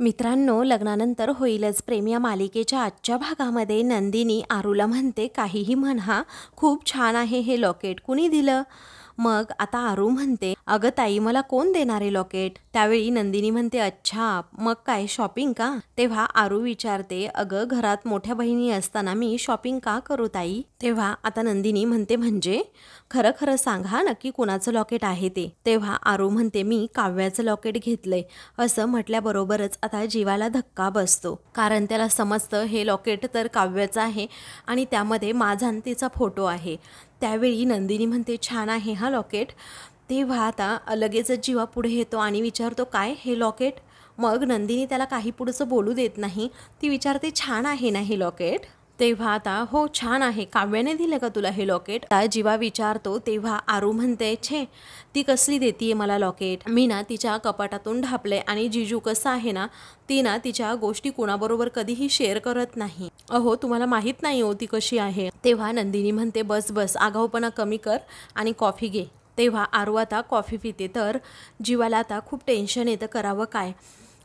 मित्रांनो, लग्नानंतर होईलच प्रेम या मालिकेच्या आजच्या भागामध्ये नंदिनी आरूला म्हणते, काहीही म्हणा, खूप छान आहे हे लॉकेट, कुणी दिलं? मग आता आरू म्हणते, अगं ताई, मला कोण देणार आहे लॉकेट? त्यावेळी नंदिनी म्हणते, अच्छा, मग काय शॉपिंग का? तेव्हा आरू विचारते, अगं घरात मोठ्या बहिणी असताना मी शॉपिंग का करू ताई? तेव्हा आता नंदिनी म्हणते, म्हणजे खरं खरं सांग हा, नक्की कुणाचं लॉकेट आहे ते? तेव्हा आरू म्हणते, मी काव्याचं लॉकेट घेतलंय. असं म्हटल्याबरोबरच आता जीवाला धक्का बसतो, कारण त्याला समजतं हे लॉकेट तर काव्याचं आहे आणि त्यामध्ये माझा आणि तिचा फोटो आहे. त्यावेळी नंदिनी म्हणते, छान आहे हा लॉकेट. तेव्हा आता लगेचच जीवा पुढे येतो आणि विचारतो, काय हे लॉकेट? मग नंदिनी त्याला काही पुढचं बोलू देत नाही. ती विचारते, छान आहे ना हे लॉकेट? तेव्हा आता, हो छान आहे, काव्याने दिलं का तुला हे लॉकेट? आता जीवा विचारतो. तेव्हा आरू म्हणते, छे, ती कसली देतीये मला लॉकेट? मी ना तिच्या कपाटातून ढापले आणि जिजू कसं आहे ना, ती ना तिच्या गोष्टी कोणाबरोबर कधीही शेअर करत नाही. अहो, तुम्हाला माहीत नाही हो ती कशी आहे. तेव्हा नंदिनी म्हणते, बस बस, आगाऊपणा कमी कर आणि कॉफी घे. तेव्हा आरू आता कॉफी पिते. तर जीवाला आता खूप टेन्शन येतं, करावं काय?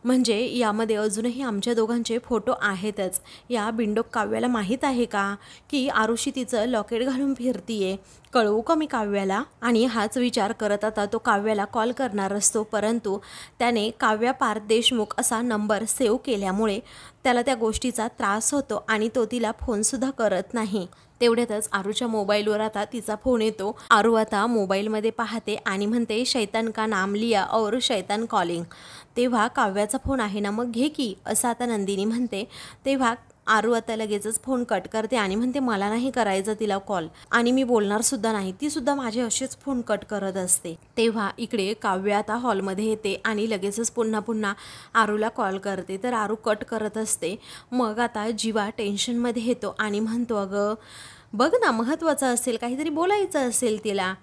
म्हणजे यामध्ये अजूनही आमच्या दोघांचे फोटो आहेतच. या बिंडोक काव्याला माहीत आहे का की आरुषी तिचं लॉकेट घालून फिरतीये? कळवू का मी काव्याला? आणि हाच विचार करत आता तो काव्याला कॉल करणार असतो, परंतु त्याने काव्या पार्थ देशमुख असा नंबर सेव्ह केल्यामुळे त्याला त्या गोष्टीचा त्रास होतो आणि तो तिला फोनसुद्धा करत नाही. तेवढ्यातच आरूच्या मोबाईलवर आता तिचा फोन येतो. आरू आता मोबाईलमध्ये पाहते आणि म्हणते, शैतान का नाम लिया और शैतान कॉलिंग. तेव्हा काव्याचा फोन आहे ना, मग घे की, असं आता नंदिनी म्हणते. तेव्हा आरू आता लगेचच फोन कट करते आणि म्हणते, मला नाही करायचं तिला कॉल आणि मी बोलणार सुद्धा नाही. ती सुद्धा माझे असेच फोन कट करत असते. तेव्हा इकडे काव्या आता हॉलमध्ये येते आणि लगेचच पुन्हा पुन्हा आरूला कॉल करते. तर आरू कट करत असते. मग आता जीवा टेन्शनमध्ये येतो आणि म्हणतो, अगं बघ ना, महत्त्वाचं असेल, काहीतरी बोलायचं असेल तिला.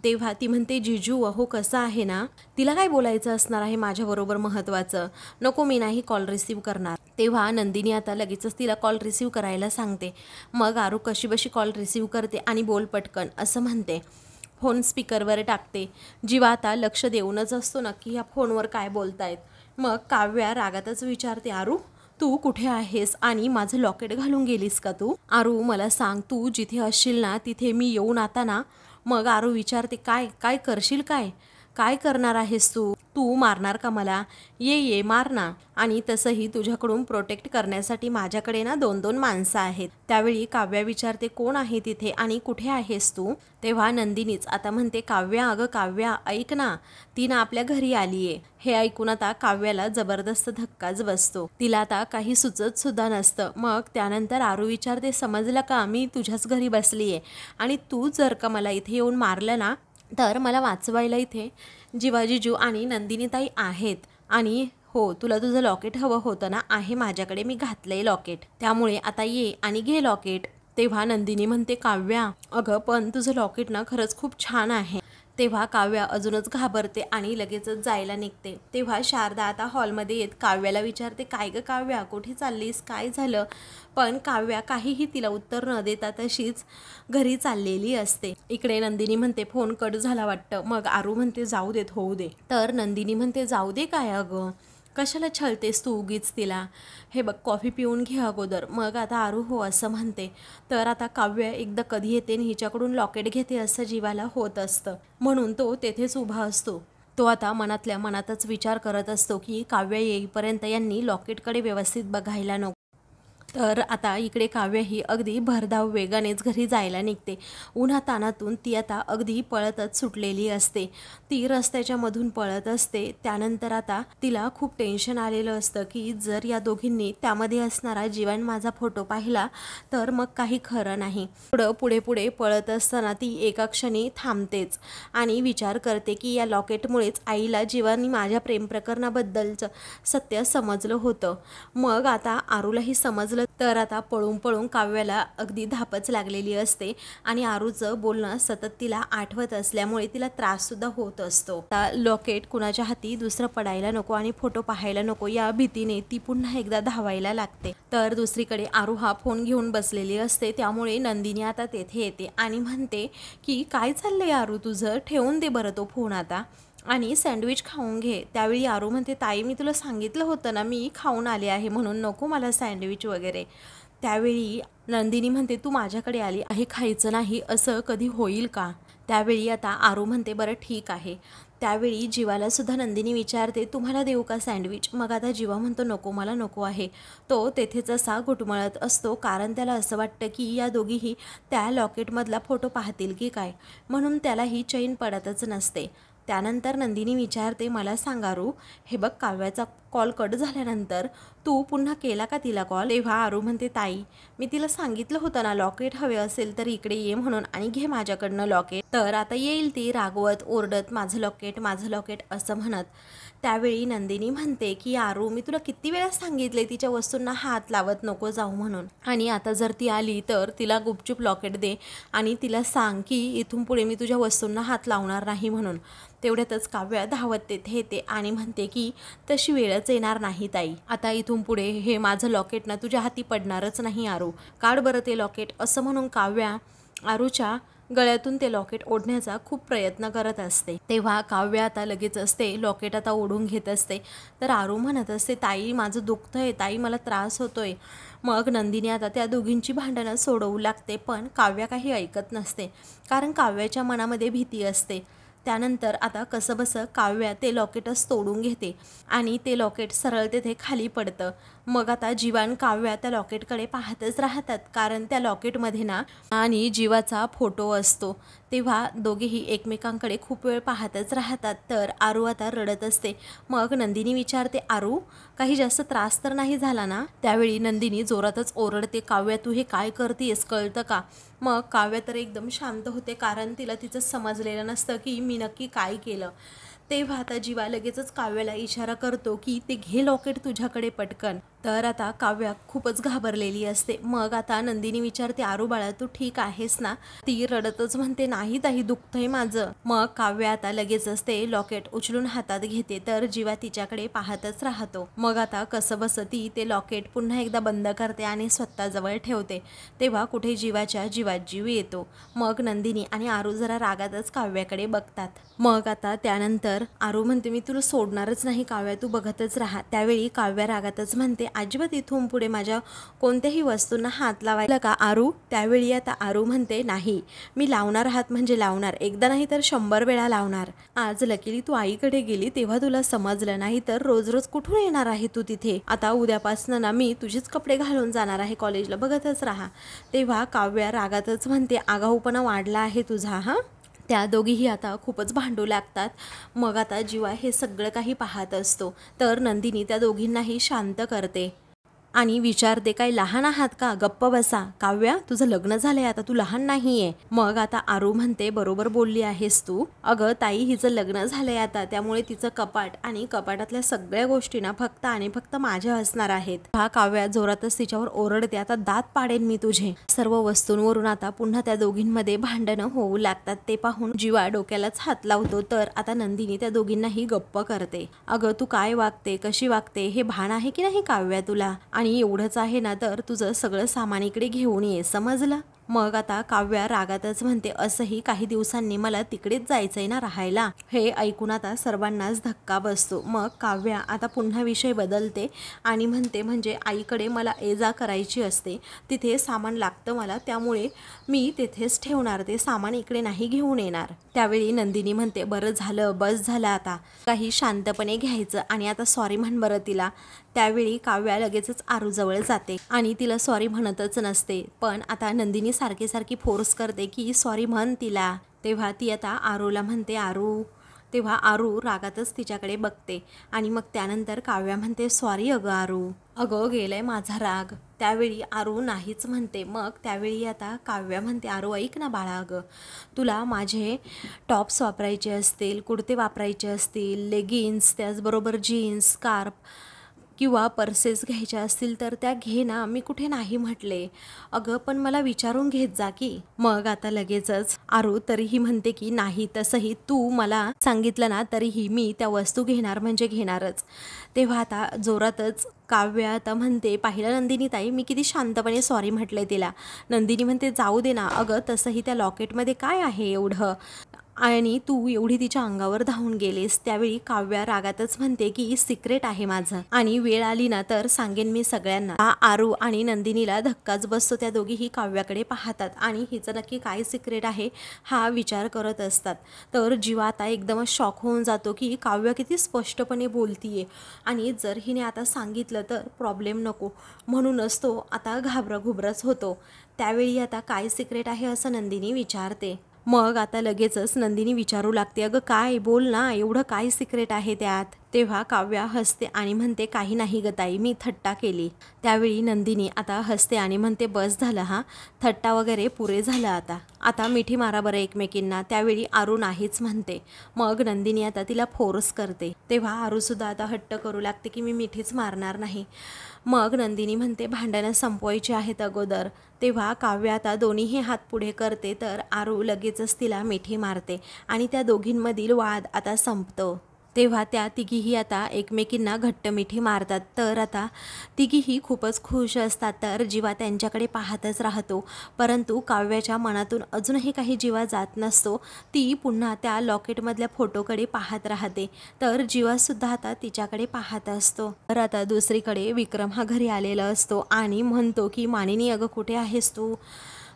तेव्हा ती म्हणते, जिजू अहो कसं आहे ना, तिला काय बोलायचं असणार आहे माझ्याबरोबर महत्त्वाचं? नको, मी नाही कॉल रिसीव करणार. तेव्हा नंदिनी आता लगेचच तिला कॉल रिसीव करायला सांगते. मग आरू कशीबशी कॉल रिसीव करते आणि बोल पटकन असं म्हणते. फोन स्पीकरवर टाकते. जीवा आता लक्ष देऊनच असतो नक्की ह्या फोनवर काय बोलतायत. मग काव्या रागातच विचारते, आरू तू कुठे आहेस आणि माझं लॉकेट घालून गेलीस का तू? आरू मला सांग, तू जिथे असशील ना तिथे मी येऊन आता ना? मग आरू विचारते, काय काय करशील? काय काय करणार आहेस तू? तू मारणार का मला? ये मार ना. आणि तसंही तुझ्याकडून प्रोटेक्ट करण्यासाठी माझ्याकडे ना 2-2 माणसं आहेत. त्यावेळी काव्या विचारते, कोण आहे तिथे आणि कुठे आहेस तू? तेव्हा नंदिनीच आता म्हणते, काव्या, अगं काव्या ऐक ना, ती ना आपल्या घरी आलीये. हे ऐकून आता काव्याला जबरदस्त धक्काच बसतो. तिला आता काही सुचत सुद्धा नसतं. मग त्यानंतर आरू विचारते, समजलं का, मी तुझ्याच घरी बसलीये आणि तू जर का मला इथे येऊन मारलं ना, तर मला वाचवायला इथे जीवाजीजू आणि नंदिनीताई आहेत. आणि हो, तुला तुझं लॉकेट हवं होतं ना, आहे माझ्याकडे, मी घातलंय लॉकेट, त्यामुळे आता ये आणि घे लॉकेट. तेव्हा नंदिनी म्हणते, काव्या अगं पण तुझं लॉकेट ना खरंच खूप छान आहे. तेव्हा काव्या अजूनच घाबरते आणि लगेचच जायला निघते. तेव्हा शारदा आता हॉलमध्ये येत काव्याला विचारते, काय गं काव्या, कुठे चाललीस, काय झालं? पण काव्या काहीही तिला उत्तर न देता तशीच घरी चाललेली असते. इकडे नंदिनी म्हणते, फोन कट झाला वाटतं. मग आरू म्हणते, जाऊ देत, होऊ दे. तर नंदिनी म्हणते, जाऊ दे काय अगं, कशाला छळतेस तू उगीच तिला? हे बघ, कॉफी पिऊन घे अगोदर. मग आता आरू हो असं म्हणते. तर आता काव्य एकदा कधी येते आणि हिच्याकडून लॉकेट घेते असं जीवाला होत असतं, म्हणून तो तेथेच उभा असतो. तो आता मनातल्या मनातच विचार करत असतो की काव्य येईपर्यंत यांनी लॉकेटकडे व्यवस्थित बघायला नको. तर आता इकडे काव्य ही अगदी भरधाव वेगानेच घरी जायला निघते. उन्हातानातून ती आता अगदी पळतच सुटलेली असते. ती रस्त्याच्या मधून पळत असते. त्यानंतर आता तिला खूप टेन्शन आलेलं असतं की जर या दोघींनी त्यामध्ये असणारा जीवन माझा फोटो पाहिला तर मग काही खरं नाही. पुढे पुढे पळत असताना ती एका क्षणी थांबतेच आणि विचार करते की या लॉकेटमुळेच आईला जीवानी माझ्या प्रेम प्रकरणाबद्दलचं सत्य समजलं होतं. मग आता आरूलाही समजलं. तर आता पळून पळून काव्याला अगदी धापच लागलेली असते आणि आरूचं बोलणं सतत तिला आठवत असल्यामुळे तिला त्राससुद्धा होत असतो. आता लॉकेट कुणाच्या हाती दुसरं पडायला नको आणि फोटो पाहायला नको या भीतीने ती पुन्हा एकदा धावायला लागते. तर दुसरीकडे आरू हा फोन घेऊन बसलेली असते. त्यामुळे नंदिनी आता तेथे येते आणि म्हणते की काय चाललंय आरू तुझं, ठेवून दे बरं तो फोन आता. आणि सँडविच खाऊन घे. त्यावेळी आरू म्हणते, ताई मी तुला सांगितलं होतं ना मी खाऊन आले आहे म्हणून, नको मला सँडविच वगैरे. त्यावेळी नंदिनी म्हणते, तू माझ्याकडे आली आहे खायचं नाही असं कधी होईल का? त्यावेळी आता आरू म्हणते, बरं ठीक आहे. त्यावेळी जीवाला सुद्धा नंदिनी विचारते, तुम्हाला देऊ का सँडविच? मग आता जीवा म्हणतो, नको मला नको आहे. तो तेथेच असा घुटमळत असतो, कारण त्याला असं वाटतं की या दोघीही त्या लॉकेटमधला फोटो पाहतील की काय, म्हणून त्यालाही चैन पडतच नसते. त्यानंतर नंदिनी विचारते, मला सांग आरू, हे बघ काव्याचा कॉल कट झाल्यानंतर तू पुन्हा केला का तिला कॉल? तेव्हा आरू म्हणते, ताई मी तिला सांगितलं होतं ना लॉकेट हवे असेल तर इकडे ये म्हणून आणि घे माझ्याकडनं लॉकेट. तर आता येईल ती रागवत ओरडत, माझं लॉकेट असं म्हणत. त्यावेळी नंदिनी म्हणते की आरू मी तुला किती वेळा सांगितले तिच्या वस्तूंना हात लावत नको जाऊ म्हणून, आणि आता जर ती आली तर तिला गुपचूप लॉकेट दे आणि तिला सांग की इथून पुढे मी तुझ्या वस्तूंना हात लावणार नाही म्हणून. तेवढ्यातच काव्या धावत तेथे येते आणि म्हणते की तशी वेळच येणार नाही ताई, आता इथून पुढे हे माझं लॉकेट ना तुझ्या हाती पडणारच नाही आरू, काढ बरं ते लॉकेट. असं म्हणून काव्या आरूच्या गळ्यातून ते लॉकेट ओढण्याचा खूप प्रयत्न करत असते. तेव्हा काव्या आता लगेच असते लॉकेट आता ओढून घेत असते. तर आरू म्हणत असते, ताई माझं दुखतंय, ताई मला त्रास होतोय. मग नंदिनी आता त्या दोघींची भांडणं सोडवू लागते, पण काव्या काही ऐकत नसते, कारण काव्याच्या मनामध्ये भीती असते. त्यानंतर आता कसंबसं काव्या ते लॉकेटच तोडून घेते आणि ते लॉकेट सरळ तेथे खाली पडतं. मग आता जीवा आणि काव्या त्या लॉकेटकडे पाहतच राहतात, कारण त्या लॉकेटमध्ये ना आणि जीवाचा फोटो असतो. तेव्हा दोघेही एकमेकांकडे खूप वेळ पाहतच राहतात. तर आरू आता रडत असते. मग नंदिनी विचारते, आरू काही जास्त त्रास तर नाही झाला ना? त्यावेळी नंदिनी जोरातच ओरडते, काव्या तू हे काय करतेस कळतं का? मग काव्या तर एकदम शांत होते, कारण तिला तिचं समजलेलं नसतं की मी नक्की काय केलं. तेव्हा आता जीवा लगेचच काव्याला इशारा करतो की ते घे लॉकेट तुझ्याकडे पटकन. तर आता काव्या खूपच घाबरलेली असते. मग आता नंदिनी विचारते, आरू बाळा तू ठीक आहेस ना? ती रडतच म्हणते, नाही ताई दुखतंय माझं. मग काव्या आता लगेचच ते लॉकेट उचलून हातात घेते. तर जीवा तिच्याकडे पाहतच राहतो. मग आता कसंबसं ती ते लॉकेट पुन्हा एकदा बंद करते आणि स्वतःजवळ ठेवते. तेव्हा कुठे जीवाच्या जीवात जीव येतो. मग नंदिनी आणि आरू जरा रागातच काव्याकडे बघतात. मग आता त्यानंतर आरू म्हणते, मी तुला सोडणारच नाही काव्या, तू बघतच राहा. त्यावेळी काव्या रागातच म्हणते, अजिबात इथून पुढे माझ्या कोणत्याही वस्तूंना हात लावायला का आरू? त्यावेळी आता आरू म्हणते, नाही मी लावणार हात म्हणजे लावणार, एकदा नाही तर 100 वेळा लावणार. आज लकीली तू आईकडे गेली तेव्हा तुला समजलं, नाही तर रोज रोज कुठून येणार आहे तू तिथे? आता उद्यापासून ना मी तुझेच कपडे घालून जाणार आहे कॉलेजला, बघतच राहा. तेव्हा काव्या रागातच म्हणते, आगाऊपणा वाढला आहे तुझा. हां त्या दोघीही आता खूपच भांडू लागतात. मग आता जीवा हे सगळं काही पाहत असतो. तर नंदिनी त्या दोघींनाही शांत करते आणि विचारते, काय लहान आहात का? गप्प बसा. काव्या तुझं लग्न झालंय आता, तू लहान नाहीये. मग आता आरू म्हणते, बरोबर बोलली आहेस तू. अगं ताई हिचं लग्न झालंय आता, त्यामुळे तिचं कपाट आणि कपाटातल्या सगळ्या गोष्टी ना फक्त आणि फक्त माझ्या असणार आहेत. हा काव्या जोरातच तिच्यावर ओरडते, आता दात पाडेन मी तुझे. सर्व वस्तूंवरून आता पुन्हा त्या दोघींमध्ये भांडणं होऊ लागतात. ते पाहून जीवा डोक्यालाच हात लावतो. तर आता नंदिनी त्या दोघींनाही गप्प करते. अगं तू काय वागते, कशी वागते, हे भान आहे की नाही काव्या तुला? आणि एवढंच आहे ना तर तुझं सगळं सामान इकडे घेऊन ये, समजलं? मग आता काव्या रागातच म्हणते, असंही काही दिवसांनी मला तिकडेच जायचंय ना राहायला. हे ऐकून आता सर्वांनाच धक्का बसतो. मग काव्या आता पुन्हा विषय बदलते आणि म्हणते, म्हणजे आईकडे मला ये जा करायची असते, तिथे सामान लागतं मला, त्यामुळे मी तिथेच ठेवणार, ते सामान इकडे नाही घेऊन येणार. त्यावेळी नंदिनी म्हणते, बरं झालं, बस झालं आता, काही शांतपणे घ्यायचं आणि आता सॉरी म्हण बरं तिला. त्यावेळी काव्या लगेचच आरूजवळ जाते आणि तिला सॉरी म्हणतच नसते, पण आता नंदिनी सारखी फोर्स करते की सॉरी म्हण तिला. तेव्हा ती आता आरूला म्हणते, आरू. तेव्हा आरू रागातच तिच्याकडे बघते आणि मग त्यानंतर काव्या म्हणते, सॉरी अगं आरू, अगं गेलाय माझा राग. त्यावेळी आरू नाहीच म्हणते. मग त्यावेळी आता काव्या म्हणते, आरू ऐक ना बाळा, अगं तुला माझे टॉप्स वापरायचे असतील, कुर्ते वापरायचे असतील, लेगिन्स, त्याचबरोबर जीन्स, स्कार्फ किंवा पर्सेस घ्यायच्या असतील तर त्या घे ना, मी कुठे नाही म्हटले. अगं पण मला विचारून घेत जा की. मग आता लगेचच आरू तरीही म्हणते की नाही, तसंही तू मला सांगितलं ना तरीही मी त्या वस्तू घेणार म्हणजे घेणारच. तेव्हा आता जोरातच काव्या आता म्हणते, पाहिलं नंदिनी ताई मी किती शांतपणे सॉरी म्हटले तिला. नंदिनी म्हणते, जाऊ दे ना, अगं तसंही त्या लॉकेटमध्ये काय आहे एवढं? आणि तू एवढी तिच्या अंगावर धावून गेलीस. त्यावेळी काव्या रागातच म्हणते की सिक्रेट आहे माझं आणि वेळ आली ना तर सांगेन मी सगळ्यांना. आरू आणि नंदिनीला धक्काच बसतो. त्या दोघीही काव्याकडे पाहतात आणि हिचं नक्की काय सिक्रेट आहे हा विचार करत असतात. तर जीवा आता एकदमच शॉक होऊन जातो की काव्या किती स्पष्टपणे बोलतीये आणि जर हिने आता सांगितलं तर प्रॉब्लेम नको, म्हणूनच तो आता घाबराघुबराच होतो. त्यावेळी आता काय सिक्रेट आहे असं नंदिनी विचारते. मग आता लगेचच नंदिनी विचारू लागते, अगं काय, बोल ना, एवढं काय सिक्रेट आहे त्यात. तेव्हा काव्या हसते आणि म्हणते, काही नाही ग ताई, मी थट्टा केली. त्यावेळी नंदिनी आता हसते आणि म्हणते, बस झालं हा, थट्टा वगैरे पुरे झालं, आता मिठी मारा बरं एकमेकींना. त्यावेळी आरू नाहीच म्हणते. मग नंदिनी आता तिला फोर्स करते. तेव्हा आरूसुद्धा आता हट्ट करू लागते की मी मिठीच मारणार नाही. मग नंदिनी म्हणते, भांडणं संपवायची आहेत अगोदर. तेव्हा काव्य आता दोन्हीही हात पुढे करते तर आरू लगेचच तिला मिठी मारते आणि त्या दोघींमधील वाद आता संपतो. तेव्हा त्या तिघीही आता एकमेकींना घट्ट मिठी मारतात. तर आता तिघीही खूपच खुश असतात. तर जीवा त्यांच्याकडे पाहतच राहतो. परंतु काव्याच्या मनातून अजूनही काही जीवा जात नसतो. ती पुन्हा त्या लॉकेटमधल्या फोटोकडे पाहत राहते. तर जीवासुद्धा आता तिच्याकडे पाहत असतो. तर आता दुसरीकडे विक्रम हा घरी आलेला असतो आणि म्हणतो की मानिनी, अगं कुठे आहेस तू.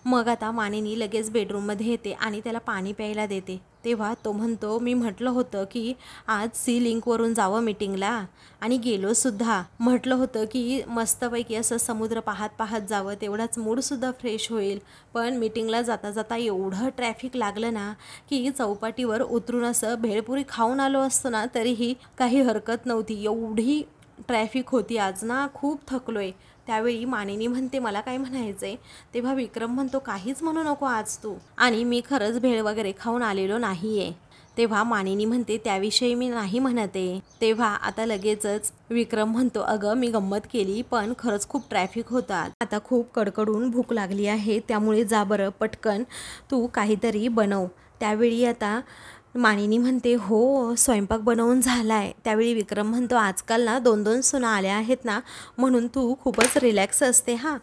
मग आता मानिनी लगेच बेडरूममध्ये येते आणि त्याला पाणी प्यायला देते. तेव्हा तो म्हणतो, मी म्हटलं होतं की आज सी लिंकवरून जावं मीटिंगला आणि गेलोसुद्धा. म्हटलं होतं की मस्तपैकी असं समुद्र पाहत पाहत जावं, तेवढाच मूडसुद्धा फ्रेश होईल. पण मीटिंगला जाता जाता एवढं ट्रॅफिक लागलं ना की चौपाटीवर उतरून असं भेळपुरी खाऊन आलो असतो ना तरीही काही हरकत नव्हती. एवढी ट्रॅफिक होती आज ना, खूप थकलोय. त्यावेळी मानिनी म्हणते, मला काय म्हणायचंय. तेव्हा विक्रम म्हणतो, काहीच म्हणू नको आज तू, आणि मी खरंच भेळ वगैरे खाऊन आलेलो नाहीये. तेव्हा मानिनी म्हणते, त्याविषयी मी नाही म्हणते. तेव्हा आता लगेचच विक्रम म्हणतो, अगं मी गंमत केली, पण खरंच खूप ट्रॅफिक होता. आता खूप कडकडून भूक लागली आहे, त्यामुळे जा बरं पटकन तू काहीतरी बनव. त्यावेळी आता मानिनी म्हणते, हो स्वयंपाक बनवून झालाय. त्यावेळी विक्रम म्हणतो, आजकाल ना 2-2 सुना आल्या आहेत ना, म्हणून तू खूपच रिलॅक्स असते हा,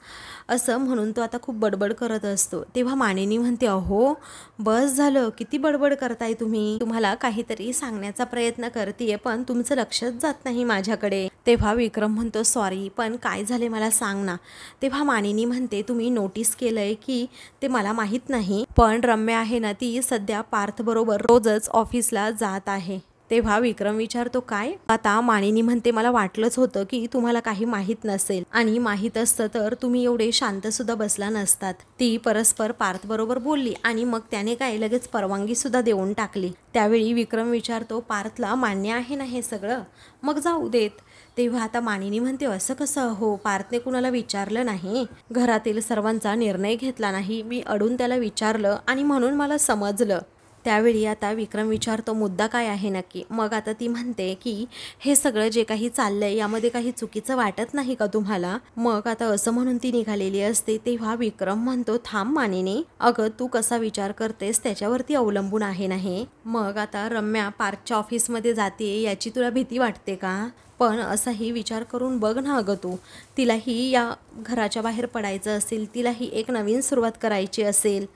असं म्हणून तो आता खूप बडबड करत असतो. तेव्हा मानिनी म्हणते, अहो बस झालं, किती बडबड करताय तुम्ही. तुम्हाला काहीतरी सांगण्याचा प्रयत्न करतेय पण तुमचं लक्षच जात नाही माझ्याकडे. तेव्हा विक्रम म्हणतो, सॉरी, पण काय झाले मला सांग ना. तेव्हा मानिनी म्हणते, तुम्ही नोटीस केलंय की ते मला माहीत नाही, पण रम्या आहे ना ती सध्या पार्थ बरोबर रोजच ऑफिसला जात आहे. तेव्हा विक्रम विचारतो, काय. आता मानिनी म्हणते, मला वाटलंच होतं की तुम्हाला काही माहीत नसेल, आणि माहीत असतं तर तुम्ही एवढे शांत सुद्धा बसला नसतात. ती परस्पर पार्थ बरोबर बोलली आणि मग त्याने काय लगेच परवानगी सुद्धा देऊन टाकली. त्यावेळी विक्रम विचारतो, पार्थला मान्य आहे ना हे सगळं, मग जाऊ देत. तेव्हा आता मानिनी म्हणते, असं कसं हो, पार्थने कुणाला विचारलं नाही, घरातील सर्वांचा निर्णय घेतला नाही, मी अडून त्याला विचारलं आणि म्हणून मला समजलं. त्यावेळी आता विक्रम विचारतो, मुद्दा काय आहे नक्की. मग आता ती म्हणते की हे सगळं जे काही चाललंय यामध्ये काही चुकीचं वाटत नाही का तुम्हाला. मग आता असं म्हणून ती निघालेली असते. तेव्हा विक्रम म्हणतो, थांब मानिनी, अगं तू कसा विचार करतेस त्याच्यावरती अवलंबून आहे नाही. मग आता रम्या पार्कच्या ऑफिसमध्ये जाते याची तुला भीती वाटते का. पण असाही विचार करून बघ ना अगं तू, तिलाही या घराच्या बाहेर पडायचं असेल, तिलाही एक नवीन सुरुवात करायची असेल,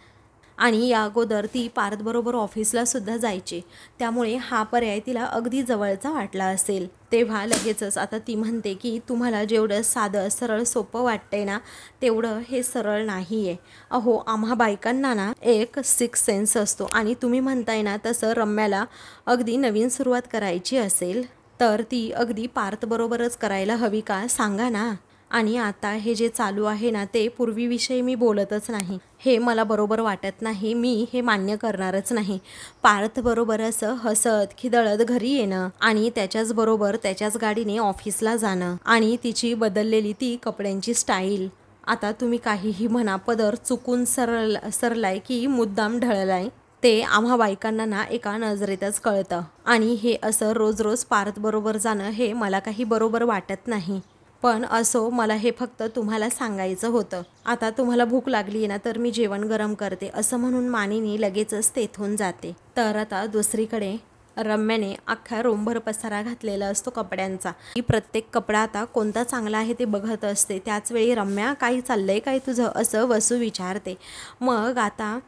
आणि या अगोदर ती पार्थबरोबर ऑफिसला सुद्धा जायची, त्यामुळे हा पर्याय तिला अगदी जवळचा वाटला असेल. तेव्हा लगेचच आता ती म्हणते की तुम्हाला जेवढं साधं सरळ सोपं वाटतंय ना तेवढं हे सरळ नाही आहे. अहो आम्हा बायकांना ना एक सिक्स सेन्स असतो, आणि तुम्ही म्हणताय ना तसं रम्याला अगदी नवीन सुरुवात करायची असेल तर ती अगदी पार्थबरोबरच करायला हवी का, सांगा ना. आणि आता हे जे चालू आहे ना ते पूर्वीविषयी मी बोलतच नाही, हे मला बरोबर वाटत नाही, मी हे मान्य करणारच नाही. पार्थ बरोबर असं हसत खिदळत घरी येणं आणि त्याच्याच बरोबर त्याच्याच गाडीने ऑफिसला जाणं आणि तिची बदललेली ती कपड्यांची स्टाईल. आता तुम्ही काहीही म्हणा, पदर चुकून सरलाय की मुद्दाम ढळलाय ते आम्हा बायकांना ना एका नजरेतच कळतं, आणि हे असं रोज रोज पार्थ बरोबर जाणं हे मला काही बरोबर वाटत नाही. पण असो, मला हे फक्त तुम्हाला सांगायचं होतं. आता तुम्हाला भूक लागली आहे ना तर मी जेवण गरम करते, असं म्हणून मानिनी लगेचच तेथून जाते. तर आता दुसरीकडे रम्याने अख्ख्या रूमभर पसारा घातलेला असतो कपड्यांचा. ही प्रत्येक कपडा आता कोणता चांगला आहे ते बघत असते. त्याचवेळी रम्या, काही चाललंय काय तुझं, असं वसू विचारते. मग आता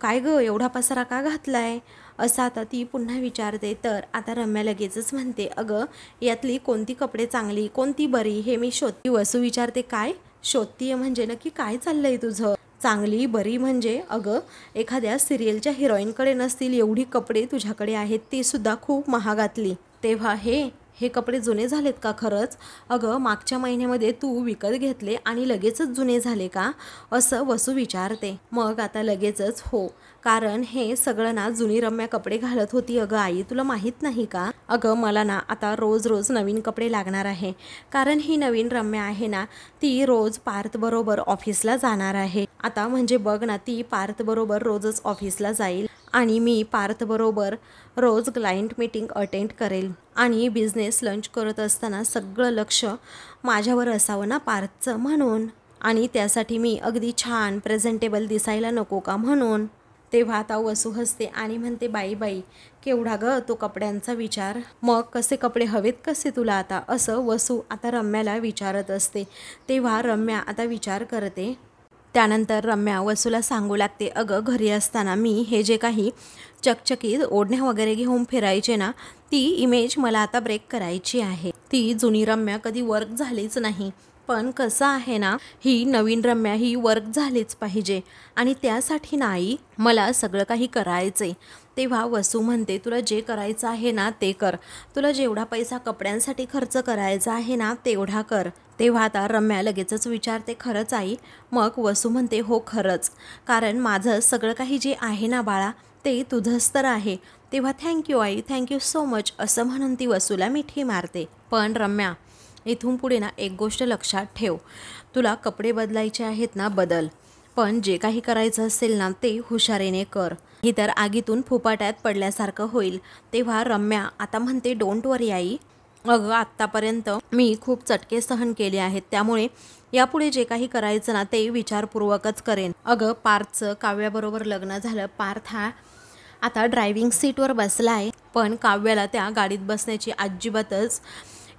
काय गं एवढा पसारा का घातलाय, असं आता ती पुन्हा विचारते. तर आता रम्या लगेचच म्हणते, अगं यातली कोणती कपडे चांगली कोणती बरी हे मी शोधते. वसू विचारते, काय शोधतीये म्हणजे नक्की काय चाललंय तुझं? चांगली बरी म्हणजे अगं एखाद्या सिरियलच्या हिरोईनकडे नसतील एवढी कपडे तुझ्याकडे आहेत, ती सुद्धा खूप महागातली. तेव्हा हे कपडे जुने झालेत का खरंच? अगं मागच्या महिन्यामध्ये तू विकत घेतले आणि लगेचच जुने झाले का, असं वसू विचारते. मग आता लगेचच हो, कारण हे सगळं ना जुनी रम्या कपडे घालत होती. अगं आई तुला माहीत नाही का? अगं मला ना आता रोज रोज नवीन कपडे लागणार आहे, कारण ही नवीन रम्या आहे ना ती रोज पार्थबरोबर ऑफिसला जाणार आहे. आता म्हणजे बघ ना, ती पार्थबरोबर रोजच ऑफिसला जाईल आणि मी पार्थबरोबर रोज क्लायंट मीटिंग अटेंड करेल आणि बिझनेस लंच करत असताना सगळं लक्ष माझ्यावर असावं ना पार्थचं, म्हणून. आणि त्यासाठी मी अगदी छान प्रेझेंटेबल दिसायला नको का, म्हणून. तेव्हा आता वसू हसते आणि म्हणते, बाई बाई केवढा ग तो कपड्यांचा विचार. मग कसे कपडे हवेत कसे तुला आता, असं वसू आता रम्याला विचारत असते. तेव्हा रम्या आता विचार करते. त्यानंतर रम्या वसूला सांगू लागते, अगं घरी असताना मी हे जे काही चकचकीत ओढण्या वगैरे घेऊन फिरायचे ना, ती इमेज मला आता ब्रेक करायची आहे. ती जुनी रम्या कधी वर्क झालीच नाही, पण कसं आहे ना, ही नवीन रम्या ही वर्क झालीच पाहिजे आणि त्यासाठी नाही मला सगळं काही करायचंय. तेव्हा वसू म्हणते, तुला जे करायचं आहे ना ते कर, तुला जेवढा पैसा कपड्यांसाठी खर्च करायचा आहे ना तेवढा कर. तेव्हा आता रम्या लगेचच विचारते, खरंच आई? मग वसू म्हणते, हो खरंच, कारण माझं सगळं काही जे आहे ना बाळा ते तुझंच तर आहे. तेव्हा थँक्यू आई, थँक्यू सो मच, असं म्हणून ती वसूला मिठी मारते. पण रम्या इथून पुढे ना एक गोष्ट लक्षात ठेव, तुला कपडे बदलायचे आहेत ना बदल, पण जे काही करायचं असेल ना ते हुशारीने कर, ही तर आगीतून फुपाट्यात पडल्यासारखं होईल. तेव्हा रम्या आता म्हणते, डोंट वरी आई, अगं आत्तापर्यंत मी खूप चटके सहन केले आहेत, त्यामुळे यापुढे जे काही करायचं ना ते विचारपूर्वकच करेन. अगं पार्थचं काव्याबरोबर लग्न झालं, पार्थ हा आता ड्रायव्हिंग सीटवर बसला आहे, पण काव्याला त्या गाडीत बसण्याची अजिबातच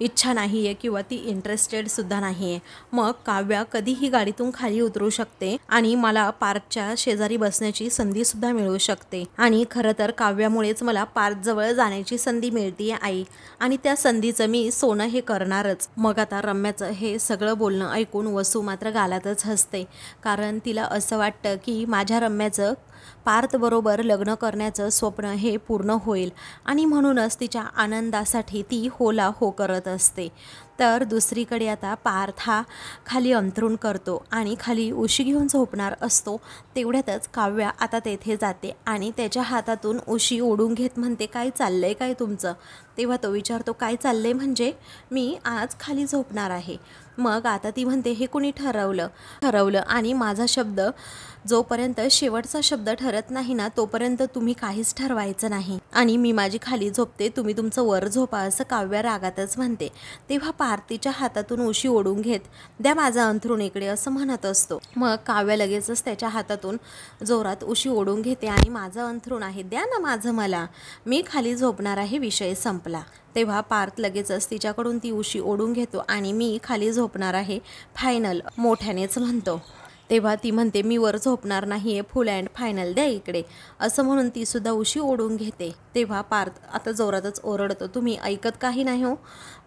इच्छा नाही आहे किंवा ती इंटरेस्टेडसुद्धा नाही आहे. मग काव्या कधीही गाडीतून खाली उतरू शकते आणि मला पार्थच्या शेजारी बसण्याची संधीसुद्धा मिळू शकते. आणि खरं तर काव्यामुळेच मला पार्थजवळ जाण्याची संधी मिळते आई, आणि त्या संधीचं मी सोनं हे करणारच. मग आता रम्याचं हे सगळं बोलणं ऐकून वसू मात्र गालातच हसते, कारण तिला असं वाटतं की माझ्या रम्याचं पार्थबरोबर लग्न करण्याचं स्वप्न हे पूर्ण होईल आणि म्हणूनच तिच्या आनंदासाठी ती होला हो करत असते. तर दुसरीकडे आता पार्थ हा खाली अंथरूण करतो आणि खाली उशी घेऊन झोपणार असतो. तेवढ्यातच काव्या आता तेथे जाते आणि त्याच्या हातातून उशी ओढून घेत म्हणते, काय चाललंय काय तुमचं? तेव्हा तो विचारतो, काय चाललंय म्हणजे? मी आज खाली झोपणार आहे. मग आता ती म्हणते, हे कुणी ठरवलं आणि माझा शब्द जोपर्यंत शेवटचा शब्द ठरत नाही ना तोपर्यंत तुम्ही काहीच ठरवायचं नाही आणि मी माझी खाली झोपते, तुम्ही तुमचं वर झोपा, असं काव्या रागातच म्हणते. तेव्हा पार्थीच्या हातातून उशी ओढून घेत, द्या माझं अंथरूण इकडे, असं म्हणत असतो. मग काव्या लगेचच त्याच्या हातातून जोरात उशी ओढून घेते आणि माझं अंथरूण आहे, द्या ना माझं मला, मी खाली झोपणार आहे, विषय संपला. तेव्हा पार्थ लगेचच तिच्याकडून ती उशी ओढून घेतो आणि मी खाली झोपणार आहे फायनल, मोठ्यानेच म्हणतो. तेव्हा ती म्हणते, मी वर झोपणार नाही आहे, फुल अँड फायनल, द्या इकडे, असं म्हणून ती सुद्धा उशी ओढून घेते. तेव्हा पार्थ आता जोरातच ओरडतो, तुम्ही ऐकत काही नाही हो?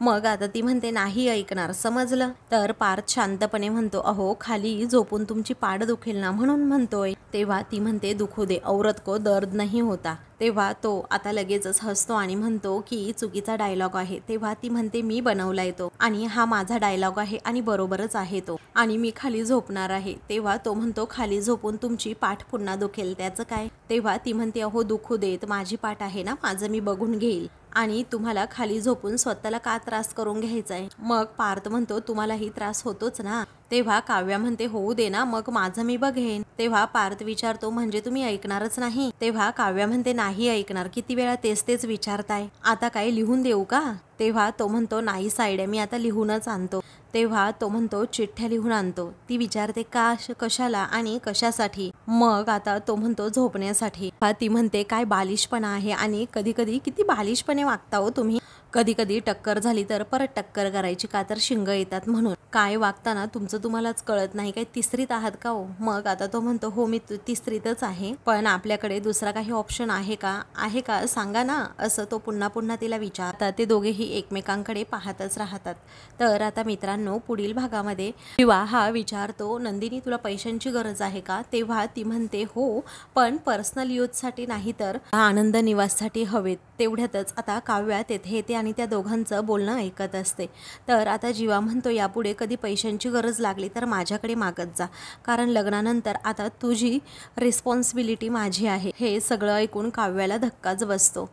मग आता ती म्हणते, नाही ऐकणार, समजलं? तर पार्थ शांतपणे म्हणतो, अहो खाली झोपून तुमची पाठ दुखेल ना म्हणून म्हणतोय. तेव्हा ती म्हणते, दुखू दे, औरत को दर्द नाही होता. तेव्हा तो आता लगेचच हसतो आणि म्हणतो की चुकीचा डायलॉग आहे. तेव्हा ती म्हणते, मी बनवलाय तो आणि हा माझा डायलॉग आहे आणि बरोबरच आहे तो, आणि मी खाली झोपणार आहे. तेव्हा तो म्हणतो, खाली झोपून तुमची पाठ पुन्हा दुखेल, त्याचं काय? तेव्हा ती म्हणते, अहो दुखू देत, माझी पाठ आहे ना, माझं मी बघून घेईल, आणि तुम्हाला खाली झोपून स्वतःला का त्रास करून घ्यायचा आहे? मग पार्थ म्हणतो, तुम्हालाही त्रास होतोच ना? तेव्हा काव्या म्हणते, होऊ दे ना, मग माझं मी बघेन. तेव्हा पार्थ विचारतो, म्हणजे तुम्ही ऐकणारच नाही? तेव्हा काव्या म्हणते, नाही ऐकणार, किती वेळा तेच विचारताय, आता काय लिहून देऊ का? तेव्हा तो म्हणतो, नाही साईड, मी आता लिहूनच आणतो. तेव्हा तो म्हणतो, चिठ्ठ्या लिहून आणतो. ती विचारते, का, कशाला आणि कशासाठी? मग आता तो म्हणतो, झोपण्यासाठी. ती म्हणते, काय बालिशपणा आहे, आणि कधी कधी किती बालिशपणे वागता हो तुम्ही. कधी कधी टक्कर झाली तर परत टक्कर करायची, का तर शिंग येतात म्हणून. काय वागताना तुमचं तुम्हालाच कळत नाही, काय तिसरीत आहात का हो? मग आता तो म्हणतो हो मी तिसरीतच आहे, पण आपल्याकडे दुसरा काही ऑप्शन आहे का सांगा ना, असं तो पुन्हा पुन्हा तिला विचारतात. ते दोघेही एकमेकांकडे पाहतच राहतात. तर आता मित्रांनो, पुढील भागामध्ये शिवा हा विचारतो नंदिनी तुला पैशांची गरज आहे का, तेव्हा ती म्हणते हो, पण पर्सनल यूजसाठी नाही तर आनंद निवाससाठी हवेत. तेवढ्यातच आता काव्या तेथे येते आणि त्या दोघांचं बोलणं ऐकत असते. तर आता जीवा म्हणतो यापुढे कधी पैशांची गरज लागली तर माझ्याकडे मागत जा, कारण लग्नानंतर आता तुझी रिस्पॉन्सिबिलिटी माझी आहे. हे सगळं ऐकून काव्याला धक्काच बसतो.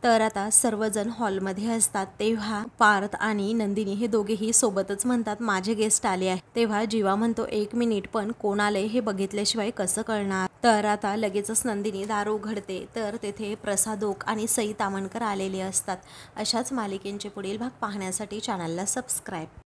तर आता सर्वजण हॉलमध्ये असतात तेव्हा पार्थ आणि नंदिनी हे दोघेही सोबतच म्हणतात माझे गेस्ट आले आहे. तेव्हा जीवा म्हणतो 1 मिनिट, पण कोण आले हे बघितल्याशिवाय कसं कळणार. तर आता लगेचच नंदिनी दार उघडते तर तेथे प्रसाद ओक आणि सई तामणकर आलेले असतात. अशाच मालिकेंचे पुढील भाग पाहण्यासाठी चॅनलला सबस्क्राईब